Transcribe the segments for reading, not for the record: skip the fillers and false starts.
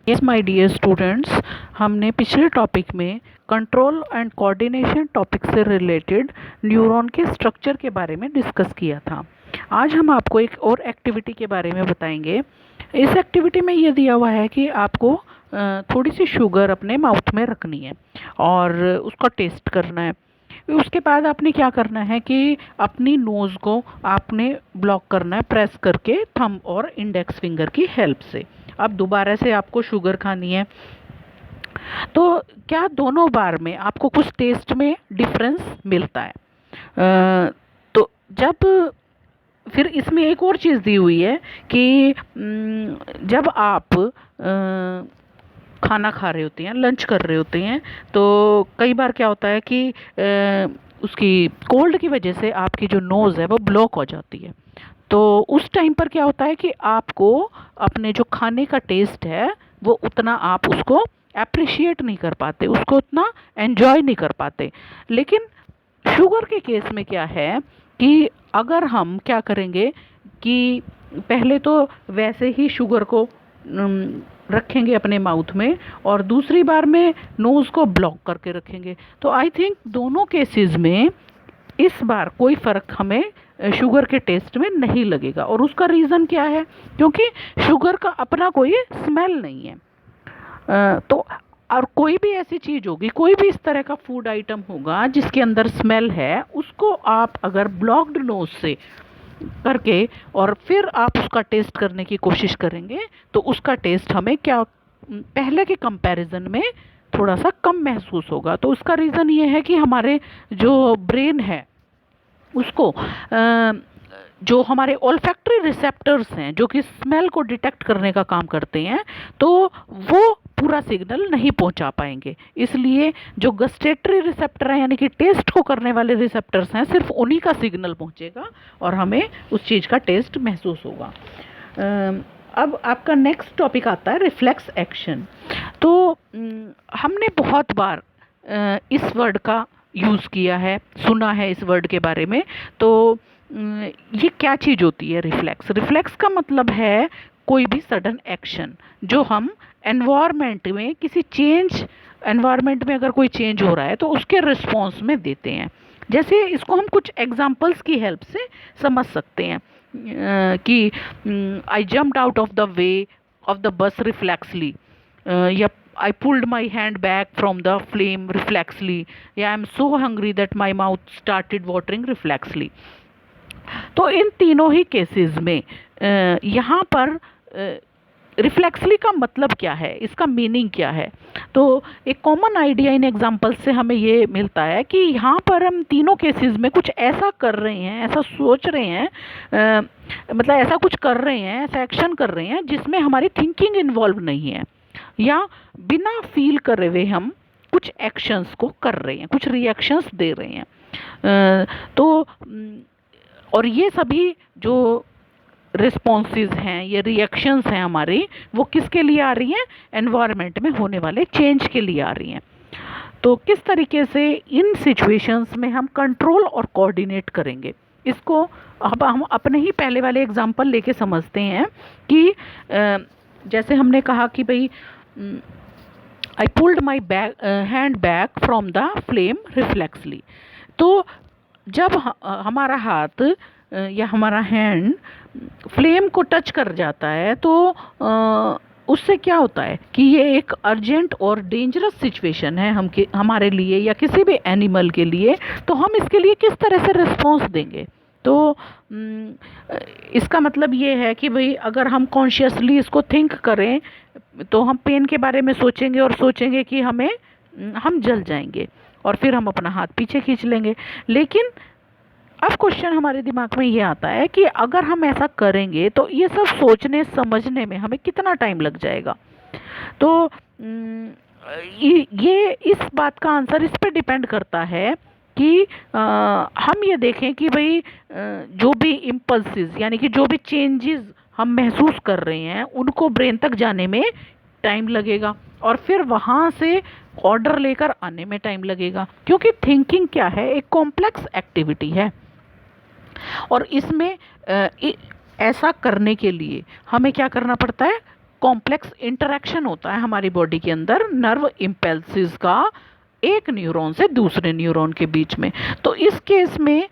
Yes my dear students, हमने पिछले topic में कंट्रोल एंड कोऑर्डिनेशन टॉपिक से रिलेटेड न्यूरॉन के स्ट्रक्चर के बारे में डिस्कस किया था। आज हम आपको एक और एक्टिविटी के बारे में बताएंगे। इस एक्टिविटी में ये दिया हुआ है कि आपको थोड़ी सी शुगर अपने माउथ में रखनी है और उसका टेस्ट करना है। उसके बाद आपने क्या करना है कि अपनी नोज़ को आपने ब्लॉक करना है प्रेस करके थंब और इंडेक्स फिंगर की हेल्प से। अब दोबारा से आपको शुगर खानी है, तो क्या दोनों बार में आपको कुछ टेस्ट में डिफरेंस मिलता है। तो जब फिर इसमें एक और चीज़ दी हुई है कि जब आप खाना खा रहे होते हैं, लंच कर रहे होते हैं, तो कई बार क्या होता है कि उसकी कोल्ड की वजह से आपकी जो नोज़ है वो ब्लॉक हो जाती है। तो उस टाइम पर क्या होता है कि आपको अपने जो खाने का टेस्ट है वो उतना आप उसको अप्रिशिएट नहीं कर पाते, उसको उतना एंजॉय नहीं कर पाते। लेकिन शुगर के केस में क्या है कि अगर हम क्या करेंगे कि पहले तो वैसे ही शुगर को रखेंगे अपने माउथ में और दूसरी बार में नोज़ को ब्लॉक करके रखेंगे, तो आई थिंक दोनों केसेस में इस बार कोई फ़र्क हमें शुगर के टेस्ट में नहीं लगेगा। और उसका रीज़न क्या है? क्योंकि शुगर का अपना कोई स्मेल नहीं है। तो और कोई भी ऐसी चीज़ होगी, कोई भी इस तरह का फूड आइटम होगा जिसके अंदर स्मेल है, उसको आप अगर ब्लॉक्ड नोज से करके और फिर आप उसका टेस्ट करने की कोशिश करेंगे तो उसका टेस्ट हमें क्या पहले के कंपैरिजन में थोड़ा सा कम महसूस होगा। तो उसका रीज़न ये है कि हमारे जो ब्रेन है उसको जो हमारे ओल्फैक्टरी रिसेप्टर्स हैं जो कि स्मेल को डिटेक्ट करने का काम करते हैं, तो वो पूरा सिग्नल नहीं पहुंचा पाएंगे। इसलिए जो गस्टेटरी रिसेप्टर हैं यानी कि टेस्ट को करने वाले रिसेप्टर्स हैं, सिर्फ उन्हीं का सिग्नल पहुंचेगा और हमें उस चीज़ का टेस्ट महसूस होगा। अब आपका नेक्स्ट टॉपिक आता है रिफ्लेक्स एक्शन। तो हमने बहुत बार इस वर्ड का यूज़ किया है, सुना है इस वर्ड के बारे में। तो ये क्या चीज़ होती है रिफ्लेक्स? रिफ्लेक्स का मतलब है कोई भी सडन एक्शन जो हम एनवायरनमेंट में किसी चेंज, एनवायरनमेंट में अगर कोई चेंज हो रहा है तो उसके रिस्पॉन्स में देते हैं। जैसे इसको हम कुछ एग्जांपल्स की हेल्प से समझ सकते हैं कि I jumped out of the way of the bus reflexively, या I pulled my hand back from the flame reflexly. Yeah, I'm so hungry that my mouth started watering reflexly. तो इन तीनों ही cases में यहाँ पर रिफ्लेक्सली का मतलब क्या है, इसका मीनिंग क्या है? तो एक कॉमन आइडिया इन एग्जांपल से हमें ये मिलता है कि यहाँ पर हम तीनों केसेस में कुछ ऐसा कर रहे हैं, ऐसा सोच रहे हैं, मतलब ऐसा कुछ कर रहे हैं, ऐसा एक्शन कर रहे हैं जिसमें हमारी थिंकिंग इन्वॉल्व नहीं है, या बिना फील करे हुए हम कुछ एक्शंस को कर रहे हैं, कुछ रिएक्शंस दे रहे हैं। तो और ये सभी जो रिस्पॉन्सेज हैं, ये रिएक्शंस हैं हमारी, वो किसके लिए आ रही हैं? एनवायरनमेंट में होने वाले चेंज के लिए आ रही हैं। तो किस तरीके से इन सिचुएशंस में हम कंट्रोल और कोऑर्डिनेट करेंगे, इसको अब हम अपने ही पहले वाले एग्जांपल लेके समझते हैं कि जैसे हमने कहा कि भाई I pulled my hand back from the flame reflexively. तो जब हमारा हाथ या हमारा हैंड फ्लेम को टच कर जाता है तो उससे क्या होता है कि ये एक अर्जेंट और डेंजरस सिचुएशन है हमारे लिए या किसी भी एनिमल के लिए, तो हम इसके लिए किस तरह से रिस्पॉन्स देंगे? तो इसका मतलब ये है कि भाई अगर हम कॉन्शियसली इसको थिंक करें तो हम पेन के बारे में सोचेंगे और सोचेंगे कि हम जल जाएंगे और फिर हम अपना हाथ पीछे खींच लेंगे। लेकिन अब क्वेश्चन हमारे दिमाग में ये आता है कि अगर हम ऐसा करेंगे तो ये सब सोचने समझने में हमें कितना टाइम लग जाएगा? तो ये इस बात का आंसर इस पे डिपेंड करता है कि हम ये देखें कि भाई जो भी इम्पल्सेस यानी कि जो भी चेंजेस हम महसूस कर रहे हैं उनको ब्रेन तक जाने में टाइम लगेगा और फिर वहाँ से ऑर्डर लेकर आने में टाइम लगेगा, क्योंकि थिंकिंग क्या है? एक कॉम्प्लेक्स एक्टिविटी है और इसमें ऐसा करने के लिए हमें क्या करना पड़ता है? कॉम्प्लेक्स इंटरेक्शन होता है हमारी बॉडी के अंदर नर्व इम्पल्सिस का एक न्यूरॉन से दूसरे न्यूरॉन के बीच में। तो इस केस में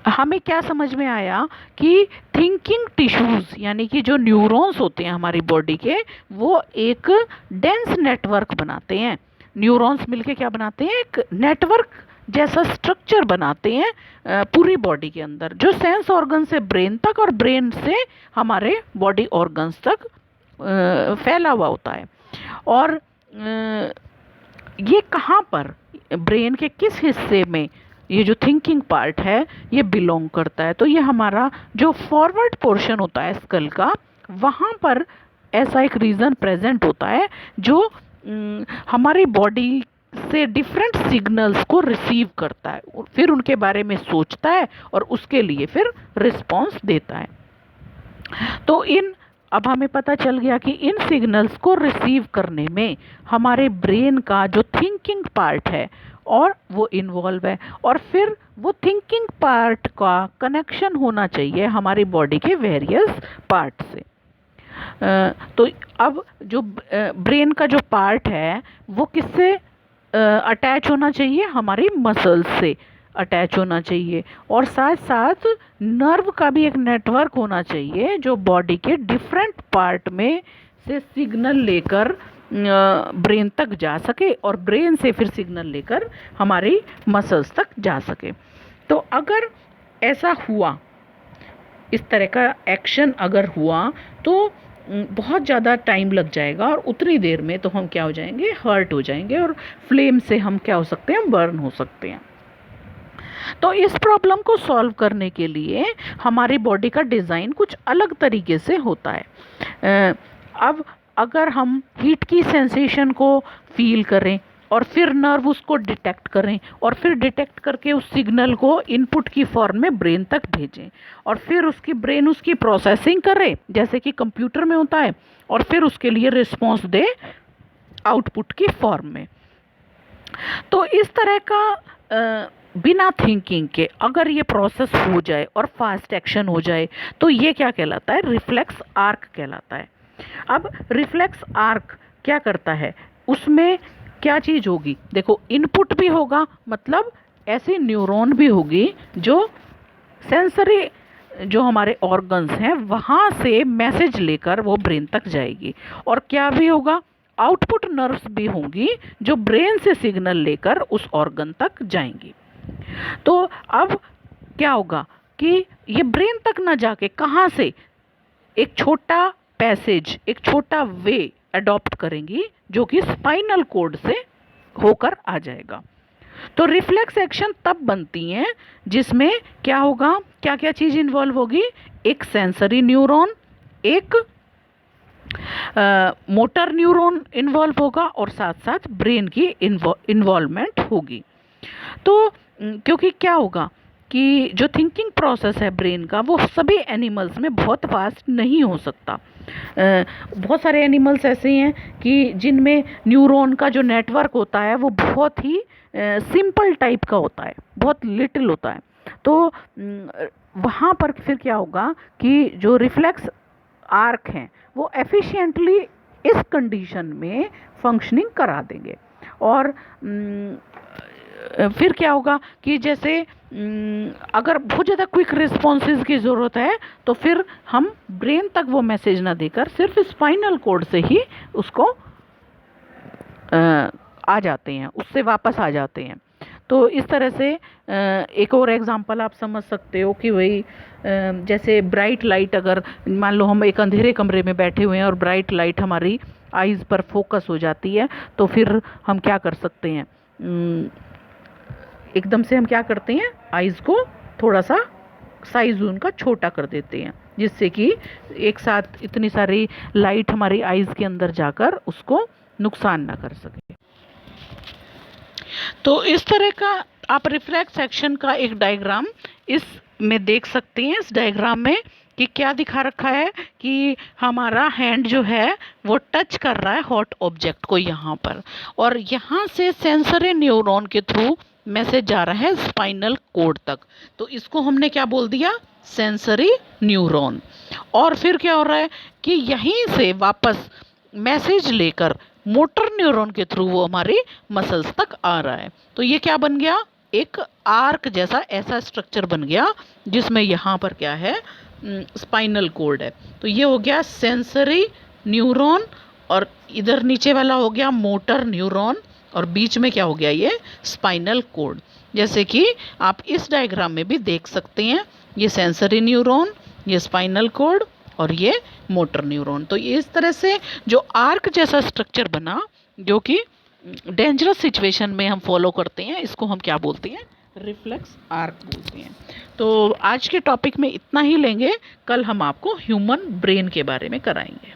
हमें क्या समझ में आया कि थिंकिंग टिश्यूज यानी कि जो न्यूरॉन्स होते हैं हमारी बॉडी के, वो एक डेंस नेटवर्क बनाते हैं। न्यूरॉन्स मिलके क्या बनाते हैं, एक नेटवर्क जैसा स्ट्रक्चर बनाते हैं पूरी बॉडी के अंदर, जो सेंस ऑर्गन से ब्रेन तक और ब्रेन से हमारे बॉडी ऑर्गन्स तक फैला हुआ होता है। और ये कहाँ पर, ब्रेन के किस हिस्से में ये जो थिंकिंग पार्ट है ये बिलोंग करता है? तो ये हमारा जो फॉरवर्ड पोर्शन होता है स्कल का, वहाँ पर ऐसा एक रीजन प्रेजेंट होता है जो हमारी बॉडी से डिफरेंट सिग्नल्स को रिसीव करता है, फिर उनके बारे में सोचता है और उसके लिए फिर रिस्पॉन्स देता है। तो अब हमें पता चल गया कि इन सिग्नल्स को रिसीव करने में हमारे ब्रेन का जो थिंकिंग पार्ट है और वो इन्वॉल्व है, और फिर वो थिंकिंग पार्ट का कनेक्शन होना चाहिए हमारी बॉडी के वेरियस पार्ट से। तो अब जो ब्रेन का जो पार्ट है वो किससे अटैच होना चाहिए, हमारी मसल्स से अटैच होना चाहिए, और साथ साथ नर्व का भी एक नेटवर्क होना चाहिए जो बॉडी के डिफरेंट पार्ट में से सिग्नल लेकर ब्रेन तक जा सके और ब्रेन से फिर सिग्नल लेकर हमारी मसल्स तक जा सके। तो अगर ऐसा हुआ, इस तरह का एक्शन अगर हुआ तो बहुत ज़्यादा टाइम लग जाएगा और उतनी देर में तो हम क्या हो जाएंगे, हर्ट हो जाएंगे, और फ्लेम से हम क्या हो सकते हैं, बर्न हो सकते हैं। तो इस प्रॉब्लम को सॉल्व करने के लिए हमारी बॉडी का डिज़ाइन कुछ अलग तरीके से होता है। अब अगर हम हीट की सेंसेशन को फील करें और फिर नर्व उसको डिटेक्ट करें और फिर डिटेक्ट करके उस सिग्नल को इनपुट की फॉर्म में ब्रेन तक भेजें और फिर उसकी ब्रेन उसकी प्रोसेसिंग करे जैसे कि कंप्यूटर में होता है, और फिर उसके लिए रिस्पॉन्स दे आउटपुट की फॉर्म में। तो इस तरह का बिना थिंकिंग के अगर ये प्रोसेस हो जाए और फास्ट एक्शन हो जाए तो ये क्या कहलाता है, रिफ्लेक्स आर्क कहलाता है। अब रिफ्लेक्स आर्क क्या करता है, उसमें क्या चीज़ होगी, देखो इनपुट भी होगा, मतलब ऐसी न्यूरॉन भी होगी जो सेंसरी जो हमारे ऑर्गन्स हैं वहाँ से मैसेज लेकर वो ब्रेन तक जाएगी, और क्या भी होगा, आउटपुट नर्व्स भी होंगी जो ब्रेन से सिग्नल लेकर उस ऑर्गन तक जाएंगी। तो अब क्या होगा कि ये ब्रेन तक ना जाके कहाँ से एक छोटा पैसेज, एक छोटा वे अडॉप्ट करेंगी जो कि स्पाइनल कॉर्ड से होकर आ जाएगा। तो रिफ्लेक्स एक्शन तब बनती हैं जिसमें क्या होगा, क्या क्या चीज़ इन्वॉल्व होगी, एक सेंसरी न्यूरॉन, एक मोटर न्यूरॉन इन्वॉल्व होगा और साथ साथ ब्रेन की इन्वॉल्वमेंट होगी। तो क्योंकि क्या होगा कि जो थिंकिंग प्रोसेस है ब्रेन का वो सभी एनिमल्स में बहुत फास्ट नहीं हो सकता। बहुत सारे एनिमल्स ऐसे हैं कि जिनमें न्यूरॉन का जो नेटवर्क होता है वो बहुत ही सिंपल टाइप का होता है, बहुत लिटिल होता है। तो वहाँ पर फिर क्या होगा कि जो रिफ्लेक्स आर्क हैं वो एफिशिएंटली इस कंडीशन में फंक्शनिंग करा देंगे। और फिर क्या होगा कि जैसे अगर बहुत ज़्यादा क्विक रिस्पॉन्सेज की ज़रूरत है तो फिर हम ब्रेन तक वो मैसेज ना देकर सिर्फ स्पाइनल कॉर्ड से ही उसको आ जाते हैं, उससे वापस आ जाते हैं। तो इस तरह से एक और एग्जांपल आप समझ सकते हो कि वही जैसे ब्राइट लाइट, अगर मान लो हम एक अंधेरे कमरे में बैठे हुए हैं और ब्राइट लाइट हमारी आइज़ पर फोकस हो जाती है तो फिर हम क्या कर सकते हैं, एकदम से हम क्या करते हैं, आइज़ को थोड़ा सा साइज उनका छोटा कर देते हैं जिससे कि एक साथ इतनी सारी लाइट हमारी आइज़ के अंदर जाकर उसको नुकसान ना कर सके। तो इस तरह का आप रिफ्लेक्स एक्शन का एक डायग्राम इसमें देख सकते हैं। इस डायग्राम में कि क्या दिखा रखा है कि हमारा हैंड जो है वो टच कर रहा है हॉट ऑब्जेक्ट को यहाँ पर, और यहाँ से सेंसरी न्यूरॉन के थ्रू मैसेज जा रहा है स्पाइनल कॉर्ड तक। तो इसको हमने क्या बोल दिया, सेंसरी न्यूरॉन। और फिर क्या हो रहा है कि यहीं से वापस मैसेज लेकर मोटर न्यूरॉन के थ्रू वो हमारी मसल्स तक आ रहा है। तो ये क्या बन गया, एक आर्क जैसा ऐसा स्ट्रक्चर बन गया जिसमें यहाँ पर क्या है, स्पाइनल कोड है। तो ये हो गया सेंसरी न्यूरॉन, और इधर नीचे वाला हो गया मोटर न्यूरॉन, और बीच में क्या हो गया, ये स्पाइनल कोड। जैसे कि आप इस डायग्राम में भी देख सकते हैं, ये सेंसरी न्यूरॉन, ये स्पाइनल कोड और ये मोटर न्यूरॉन। तो ये इस तरह से जो आर्क जैसा स्ट्रक्चर बना, जो कि डेंजरस सिचुएशन में हम फॉलो करते हैं, इसको हम क्या बोलते हैं, रिफ्लेक्स आर्क बोलते हैं। तो आज के टॉपिक में इतना ही लेंगे, कल हम आपको ह्यूमन ब्रेन के बारे में कराएंगे।